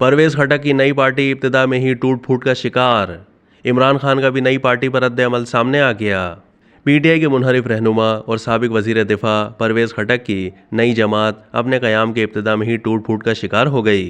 परवेज खटक की नई पार्टी इब्तिदा में ही टूट फूट का शिकार। इमरान खान का भी नई पार्टी पर रद्द-ए-अमल सामने आ गया। पीटीआई के मुनहरिफ रहनुमा और साबिक वजीर दिफा परवेज खटक की नई जमात अपने क़याम के इब्तिदा में ही टूट फूट का शिकार हो गई।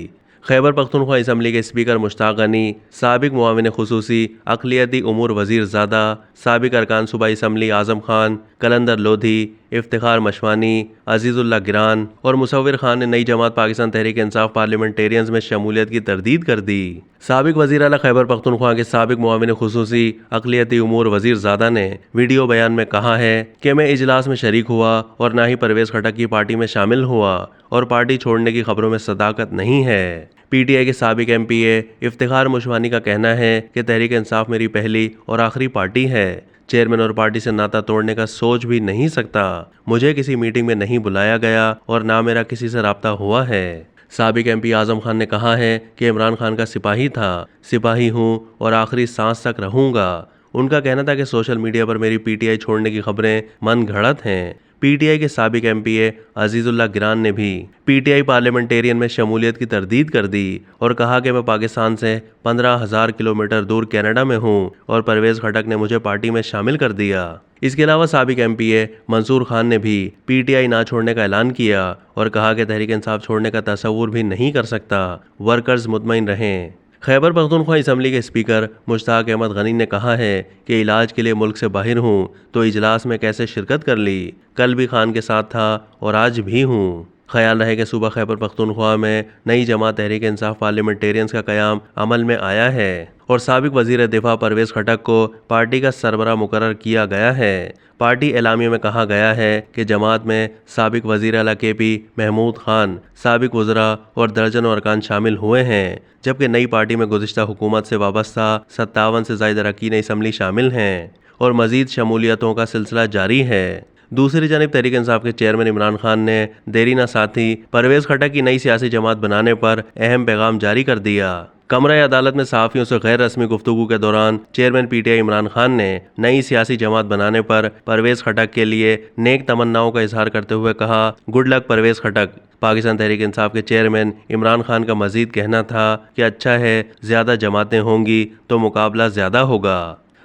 खैबर पख्तूनख्वा असम्बली के स्पीकर मुश्ताक गनी, साबिक मुआविन खुसूसी अक़लियती उमूर वज़ीर ज़ादा, साबिक अरकान सूबाई असम्बली आज़म खान, कलंदर लोधी, इफ्तिखार मशवानी, अजीज़ुल्लाह गिरान और मुसव्विर खान ने नई जमात पाकिस्तान तहरीक इंसाफ पार्लियामेंटेरियंस में शमूलियत की तरदीद कर दी। साबिक वज़ीर आला खैबर पख्तूनख्वा के साबिक मुआविन खुसूसी अक़लियती उमूर वज़ीर ज़ादा ने वीडियो बयान में कहा है कि मैं इजलास में शरीक हुआ और ना ही परवेज खटक की पार्टी में शामिल हुआ और पार्टी छोड़ने की खबरों में सदाकत नहीं है। पीटीआई के साबिक एमपीए इफ्तिखार मशवानी का कहना है कि तहरीक इंसाफ मेरी पहली और आखिरी पार्टी है। चेयरमैन और पार्टी से नाता तोड़ने का सोच भी नहीं सकता। मुझे किसी मीटिंग में नहीं बुलाया गया और ना मेरा किसी से राब्ता हुआ है। साबिक एमपी आज़म खान ने कहा है कि इमरान खान का सिपाही था, सिपाही हूँ और आखिरी सांस तक रहूँगा। उनका कहना था कि सोशल मीडिया पर मेरी पीटीआई छोड़ने की खबरें मन घड़त हैं। पीटीआई के साबिक एमपीए अजीज़ुल्लाह गिरान ने भी पीटीआई पार्लियामेंटेरियन में शमूलियत की तरदीद कर दी और कहा कि मैं पाकिस्तान से 15,000 किलोमीटर दूर कनाडा में हूं और परवेज खटक ने मुझे पार्टी में शामिल कर दिया। इसके अलावा साबिक एमपीए मंसूर खान ने भी पीटीआई ना छोड़ने का ऐलान किया और कहा कि तहरीक इंसाफ छोड़ने का तसव्वुर भी नहीं कर सकता। वर्कर्स मुतमईन रहें। खैबर पख्तूनख्वा असम्बली के स्पीकर मुश्ताक अहमद गनी ने कहा है कि इलाज के लिए मुल्क से बाहर हूँ तो इजलास में कैसे शिरकत कर ली। कल भी खान के साथ था और आज भी हूँ। ख्याल रहे कि सूबा खैबर पख्तूनख्वा में नई जमात तहरीक इंसाफ पार्लियामेंटेरियंस का क़याम अमल में आया है और साबिक वज़ीर दिफा परवेज खटक को पार्टी का सरबराह मुकर्रर किया गया है। पार्टी एलामिया में कहा गया है कि जमात में साबिक वज़ीर आला केपी महमूद खान, साबिक वज़रा और दर्जनों अरकान शामिल हुए हैं, जबकि नई पार्टी में गुज़िश्ता हुकूमत से वाबस्ता 57 से ज़ायद अरकान असम्बली शामिल हैं और मज़ीद शमूलियतों का सिलसिला जारी है। दूसरी जानिब तहरीक इंसाफ के चेयरमैन इमरान खान ने देरी न साथी परवेज खटक की नई सियासी जमात बनाने पर अहम पैगाम जारी कर दिया। कमरा अदालत में सहाफ़ियों से गैर रस्मी गुफ्तगू के दौरान चेयरमैन पीटीआई इमरान खान ने नई सियासी जमात बनाने पर परवेज खटक के लिए नेक तमन्नाओं का इजहार करते हुए कहा, गुड लक परवेज खटक। पाकिस्तान तहरीक इंसाफ के चेयरमैन इमरान खान का मजीद कहना था कि अच्छा है, ज़्यादा जमातें होंगी तो मुकाबला ज़्यादा होगा।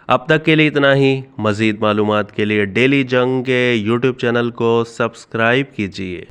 अब तक के लिए इतना ही। मज़ीद मालूमात के लिए डेली जंग के यूट्यूब चैनल को सब्सक्राइब कीजिए।